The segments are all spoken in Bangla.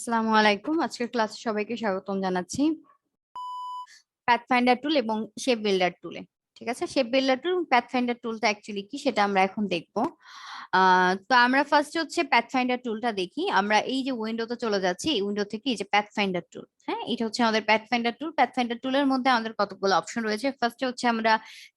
আসসালামু আলাইকুম। আজকের ক্লাসে সবাইকে স্বাগতম জানাচ্ছি প্যাথফাইন্ডার টুল এবং শেপ বিল্ডার টুলে। ঠিক আছে, শেপ বিল্ডার টুল প্যাথফাইন্ডার টুলটা অ্যাকচুয়ালি কি সেটা আমরা এখন দেখবো। তো আমরা ফার্স্ট হচ্ছে প্যাথফাইন্ডার টুলটা দেখি। আমরা এই যে উইন্ডোতে চলে যাচ্ছি, এই উইন্ডো থেকে এই যে প্যাথফাইন্ডার টুল, হ্যাঁ এটা হচ্ছে আমাদের প্যাথফাইন্ডার টুল। প্যাথফাইন্ডার টুলের মধ্যে আমাদের কতগুলো অপশন রয়েছে। ফার্স্টে হচ্ছে আমরা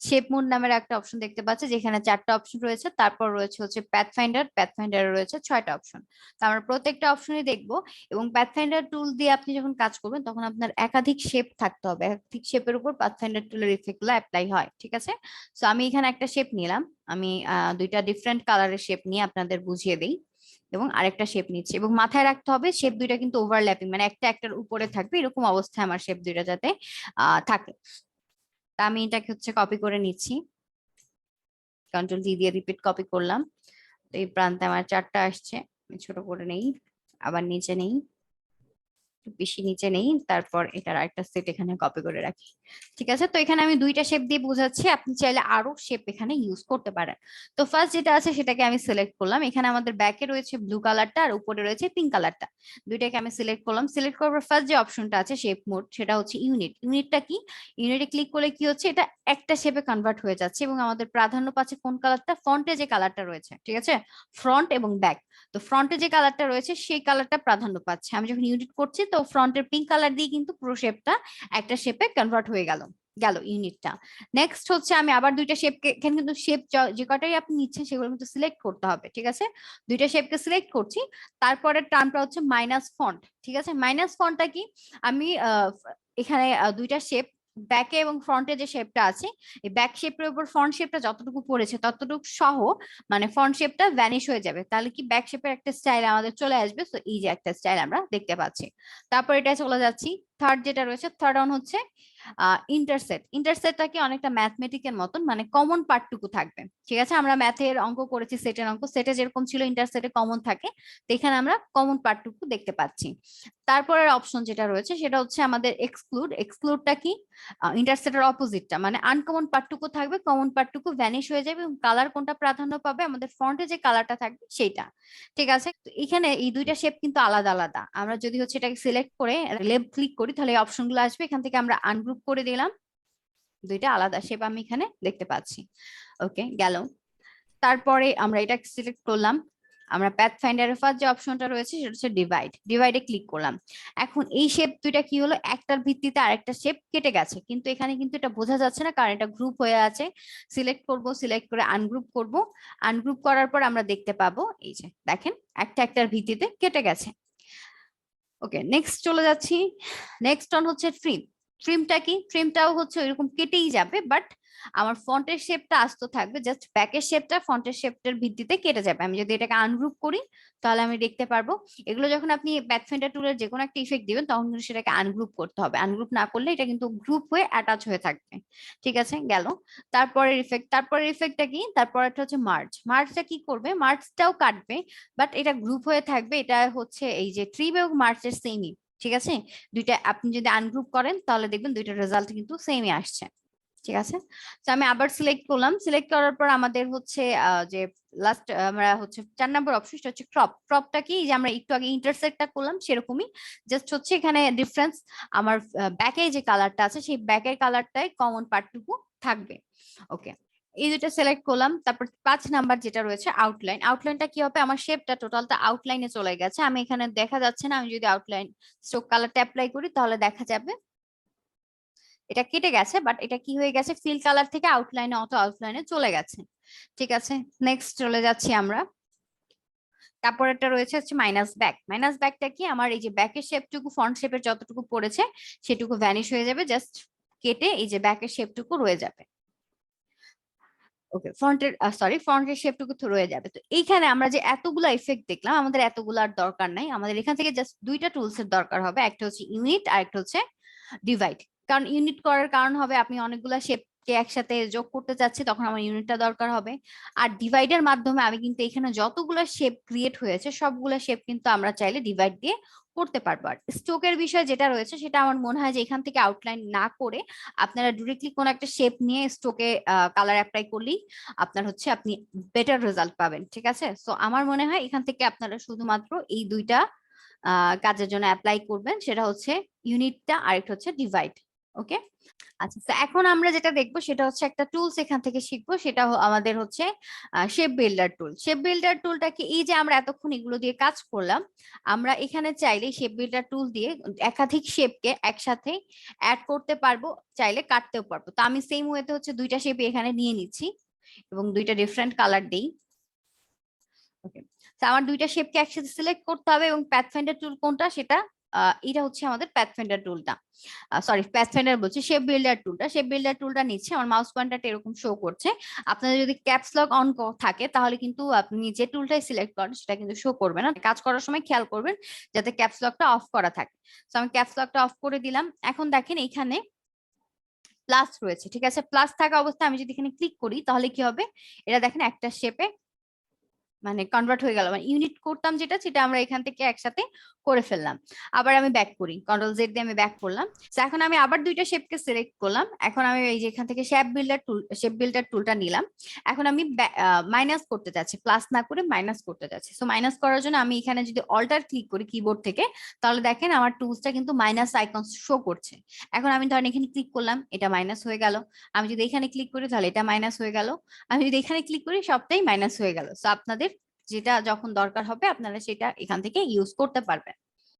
শেপ মোড নামের একটা অপশন দেখতে পাচ্ছি, যেখানে 4টা অপশন রয়েছে। তারপর রয়েছে হচ্ছে প্যাথফাইন্ডার, প্যাথফাইন্ডারে রয়েছে 6টা অপশন। তো আমরা প্রত্যেকটা অপশনই দেখবো। এবং প্যাথফাইন্ডার টুল দিয়ে আপনি যখন কাজ করবেন তখন আপনার একাধিক শেপ থাকতে হবে, একাধিক শেপের উপর প্যাথফাইন্ডার টুলের ইফেক্ট গুলো অ্যাপ্লাই হয়। ঠিক আছে, তো আমি এখানে একটা শেপ নিলাম। আমি দুইটা ডিফারেন্ট কালারের শেপ নিয়ে আপনাদের বুঝিয়ে দিই। এবং আরেকটা শেপ নিচ্ছি, এবং মাথায় রাখতে হবে শেপ দুইটা কিন্তু ওভারল্যাপিং, মানে একটা একটার উপরে থাকবে, এরকম অবস্থায় আমার শেপ দুইটা যাতে থাকে। তা আমি এটাকে হচ্ছে কপি করে নিচ্ছি, কন্ট্রোল ডি দিয়ে রিপিট কপি করলাম। তো এই প্রান্তে আমার 4টা আসছে, আমি ছোট করে নেই, আবার নিচে নেই, বেশি নিচে নেই, তারপর এটার আরেকটা সেট এখানে কপি করে রাখি। ঠিক আছে, তো এখানে আমি দুইটা শেপ দিয়ে বোঝাচ্ছি, আপনি চাইলে আরো শেপ এখানে ইউজ করতে পারেন। তো ফার্স্ট যেটা আছে সেটাকে আমি সিলেক্ট করলাম। এখানে আমাদের ব্যাকে রয়েছে ব্লু কালারটা আর উপরে রয়েছে পিঙ্ক কালারটা, দুইটাকে আমি সিলেক্ট করলাম। সিলেক্ট করার ফার্স্ট যে অপশনটা আছে শেপ মোড, সেটা হচ্ছে ইউনিট। ইউনিটটা কি? ইউনিটে ক্লিক করলে কি হচ্ছে, এটা একটা শেপে কনভার্ট হয়ে যাচ্ছে এবং আমাদের প্রাধান্য পাচ্ছে কোন কালারটা? ফ্রন্টে যে কালারটা রয়েছে, ঠিক আছে, ফ্রন্ট এবং ব্যাক। তো ফ্রন্টে যে কালারটা রয়েছে সেই কালারটা প্রাধান্য পাচ্ছে। আমি যখন ইউনিট করছি তো ফ্রন্টের পিঙ্ক কালার দিয়ে কিন্তু পুরো শেপটা একটা শেপে কনভার্ট হয়ে গেল গেল ইউনিটটা। নেক্সট হচ্ছে আমি আবার দুইটা শেপকে, এখানে কিন্তু শেপ যে কটাই আপনি নিচ্ছেন সেগুলো কিন্তু সিলেক্ট করতে হবে। ঠিক আছে, দুইটা শেপকে সিলেক্ট করছি। তারপরে টার্মটা হচ্ছে মাইনাস ফন্ট। ঠিক আছে, মাইনাস ফন্টটা কি? আমি এখানে দুইটা শেপ, ব্যাকে এবং ফ্রন্টে যে শেপটা আছে, এই ব্যাক শেপের উপর ফ্রন্ট শেপটা যতটুকু পড়েছে ততটুকু সহ, মানে ফ্রন্ট শেপটা ভ্যানিশ হয়ে যাবে। তাহলে কি ব্যাক শেপের একটা স্টাইল আমাদের চলে আসবে। তো এই যে একটা স্টাইল আমরা দেখতে পাচ্ছি। তারপর এটা চলে যাচ্ছি, থার্ড যেটা রয়েছে, থার্ড অন হচ্ছে ইন্টারসেট। ইন্টারসেটটা কি অনেকটা ম্যাথমেটিকের মতন, মানে কমন পার্টটুকু থাকবে। ঠিক আছে, আমরা ম্যাথের অঙ্ক করেছি, সেটের অঙ্ক, সেটে যেরকম ছিল ইন্টারসেটে কমন থাকে, তো এখানে আমরা কমন পার্টটুকু দেখতে পাচ্ছি। তারপরের অপশন যেটা রয়েছে সেটা হচ্ছে আমাদের এক্সক্লুড। এক্সক্লুডটা কি? ইন্টারসেটের অপোজিটটা, মানে আনকমন পার্টটুকু থাকবে, কমন পার্টটুকু ভ্যানিশ হয়ে যাবে এবং কালার কোনটা প্রাধান্য পাবে? আমাদের ফন্টে যে কালারটা থাকবে সেইটা। ঠিক আছে, তো এখানে এই দুইটা শেপ কিন্তু আলাদা আলাদা। আমরা যদি হচ্ছে এটাকে সিলেক্ট করে লেফট ক্লিক করি তাহলে এই অপশনগুলো আসবে। এখান থেকে আমরা আনগ্রুপ করে দিলাম, দুইটা আলাদা শেপ আমি এখানে দেখতে পাচ্ছি। ওকে, গেল। তারপরে আমরা এটা সিলেক্ট করলাম। আমরা প্যাথ ফাইন্ডারের ফার্স্ট যে অপশনটা রয়েছে সেটা হচ্ছে ডিভাইড। ডিভাইডে ক্লিক করলাম। এখন এই শেপ দুইটা কি হলো, একটার ভিত্তিতে আরেকটা শেপ কেটে গেছে, কিন্তু এখানে কিন্তু এটা বোঝা যাচ্ছে না কারণ এটা গ্রুপ হয়ে আছে। সিলেক্ট করব, সিলেক্ট করে আনগ্রুপ করব। আনগ্রুপ করার পর আমরা দেখতে পাবো এই যে দেখেন একটা একটার ভিত্তিতে কেটে গেছে। ওকে, নেক্সট চলে যাচ্ছি। নেক্সট অন হচ্ছে ট্রিম। ট্রিমটা কি? ট্রিমটাও হচ্ছে এরকম কেটেই যাবে, বাট আমার ফন্টের শেপটা আস্ত থাকবে, জাস্ট ব্যাকের শেপটা ফন্টের শেপটার ভিত্তিতে কেটে যাবে। আমি যদি এটাকে আনগ্রুপ করি তাহলে আমি দেখতে পারবো। এগুলো যখন আপনি প্যাথফাইন্ডার টুলের যে কোনো একটা ইফেক্ট দিবেন তখন কিন্তু সেটাকে আনগ্রুপ করতে হবে। আনগ্রুপ না করলে এটা কিন্তু গ্রুপ হয়ে অ্যাটাচ হয়ে থাকবে। ঠিক আছে, গেল। তারপরের ইফেক্ট, তারপরের ইফেক্টটা কি? তারপরটা হচ্ছে মার্জ। মার্জটা কি করবে? মার্জটাও কাটবে, বাট এটা গ্রুপ হয়ে থাকবে। এটা হচ্ছে এই যে ট্রিম এবং মার্চের সেমই। ঠিক আছে, দুইটা আপনি যদি আনগ্রুপ করেন তাহলে দেখবেন দুইটা রেজাল্ট কিন্তু সেমই আসছে। ঠিক আছে, তো আমি আবার সিলেক্ট করলাম। সিলেক্ট করার পর আমাদের হচ্ছে যে লাস্ট আমরা হচ্ছে 4 নম্বর অপশন, সেটা হচ্ছে ক্রপ। ক্রপটা কি? যে আমরা একটু আগে ইন্টারসেক্টটা করলাম সেরকমই, জাস্ট হচ্ছে এখানে ডিফারেন্স আমার ব্যাকে যে কালারটা আছে সেই ব্যাকের কালারটাই কমন পার্টটুকু থাকবে। ওকে, এই দুটো সিলেক্ট করলাম। তারপর 5 নাম্বার যেটা রয়েছে আউটলাইন। আউটলাইনটা কি হবে? আমার শেপটা টোটালটা আউটলাইনে চলে গেছে, আমি এখানে দেখা যাচ্ছে না। আমি যদি আউটলাইন স্ট্রোক কালারটা অ্যাপ্লাই করি তাহলে দেখা যাবে এটা কেটে গেছে, বাট এটা কি হয়ে গেছে, ফিল কালার থেকে আউটলাইনে, অটো আউটলাইনে চলে গেছে। ঠিক আছে, নেক্সট চলে যাচ্ছি আমরা। তারপর একটা রয়েছে হচ্ছে মাইনাস ব্যাক। মাইনাস ব্যাকটা কি? আমার এই যে ব্যাকের শেপটুকু ফ্রন্ট শেপের যতটুকু পড়েছে সেটুকু ভ্যানিশ হয়ে যাবে, জাস্ট কেটে এই যে ব্যাকের শেপটুকু রয়ে যাবে। ওকে, ফ্রন্টের শেপটুকু রয়ে যাবে। তো এইখানে আমরা যে এতগুলা ইফেক্ট দেখলাম, আমাদের এতগুলার দরকার নাই। আমাদের এখান থেকে জাস্ট দুইটা টুলস এর দরকার হবে, একটা হচ্ছে ইউনিট আর একটা হচ্ছে ডিভাইড। কারণ ইউনিট করার কারণ হবে আপনি অনেকগুলা শেপকে একসাথে যোগ করতে চাচ্ছি, তখন আমার ইউনিটটা দরকার হবে। আর ডিভাইডের মাধ্যমে আমি কিন্তু এখানে যতগুলা শেপ ক্রিয়েট হয়েছে সবগুলা শেপ কিন্তু আমরা চাইলে ডিভাইড দিয়ে করতে পারবো। আর স্ট্রোকের বিষয় যেটা রয়েছে সেটা আমার মনে হয় যে এখান থেকে আউটলাইন না করে আপনারা ডিরেক্টলি কোনো একটা শেপ নিয়ে স্ট্রোকে কালার অ্যাপ্লাই করলেই আপনার হচ্ছে আপনি বেটার রেজাল্ট পাবেন। ঠিক আছে, সো আমার মনে হয় এখান থেকে আপনারা শুধুমাত্র এই দুইটা কাজের জন্য অ্যাপ্লাই করবেন, সেটা হচ্ছে ইউনিটটা, আরেকটা হচ্ছে ডিভাইড। ওকে, আচ্ছা, তো এখন আমরা যেটা দেখবো সেটা হচ্ছে একটা টুলস এখান থেকে শিখবো, সেটা আমাদের হচ্ছে shape builder tool. Shape builder টুলটাকে, এই যে আমরা এতক্ষণ এগুলো দিয়ে কাজ করলাম, আমরা এখানে চাইলে শেপ বিল্ডার টুল দিয়ে একাধিক শেপকে একসাথে অ্যাড করতে পারবো, চাইলে কাটতেও পারবো। তো আমি সেম ওয়েতে হচ্ছে দুইটা শেপ এখানে নিয়ে নিচ্ছি এবং দুইটা ডিফারেন্ট কালার দেই। ওকে, তো আমার দুইটা শেপকে একসাথে সিলেক্ট করতে হবে, এবং প্যাথফাইন্ডার টুল কোনটা সেটা, এটা হচ্ছে আমাদের প্যাথফাইন্ডার টুলটা, সরি প্যাথফাইন্ডার বলছি, শেপ বিল্ডার টুলটা। শেপ বিল্ডার টুলটা নিচ্ছে, আমার মাউস পয়েন্টারটা এরকম শো করছে। আপনাদের যদি ক্যাপস লক অন থাকে তাহলে কিন্তু আপনি যে টুলটাই সিলেক্ট করেন সেটা কিন্তু শো করবে না। কাজ করার সময় খেয়াল করবেন যাতে ক্যাপস লকটা অফ করা থাকে। তো আমি ক্যাপস লকটা অফ করে দিলাম। এখন দেখেন এখানে প্লাস রয়েছে, ঠিক আছে? প্লাস থাকা অবস্থায় আমি যদি এখানে ক্লিক করি তাহলে কি হবে, এটা দেখেন একটা শেপে মানে কনভার্ট হয়ে গেল, মানে ইউনিট করতাম যেটা, সেটা আমরা এখান থেকে একসাথে করে ফেললাম। আবার আমি ব্যাক করি, কন্ট্রোল জেড দিয়ে আমি ব্যাক করলাম। তো এখন আমি আবার দুইটা শেপকে সিলেক্ট করলাম। এখন আমি এই যে এখান থেকে শেপ বিল্ডার টুলটা নিলাম। এখন আমি মাইনাস করতে চাচ্ছি, প্লাস না করে মাইনাস করতে চাচ্ছি। সো মাইনাস করার জন্য আমি এখানে যদি অল্টার ক্লিক করি কিবোর্ড থেকে, তাহলে দেখেন আমার টুলসটা কিন্তু মাইনাস আইকন শো করছে। এখন আমি ধরেন এখানে ক্লিক করলাম, এটা মাইনাস হয়ে গেল। আমি যদি এখানে ক্লিক করি তাহলে এটা মাইনাস হয়ে গেল। আমি যদি এখানে ক্লিক করি সবটাই মাইনাস হয়ে গেল। সো আপনাদের যেটা যখন দরকার হবে আপনারা সেটা এখান থেকে ইউজ করতে পারবেন।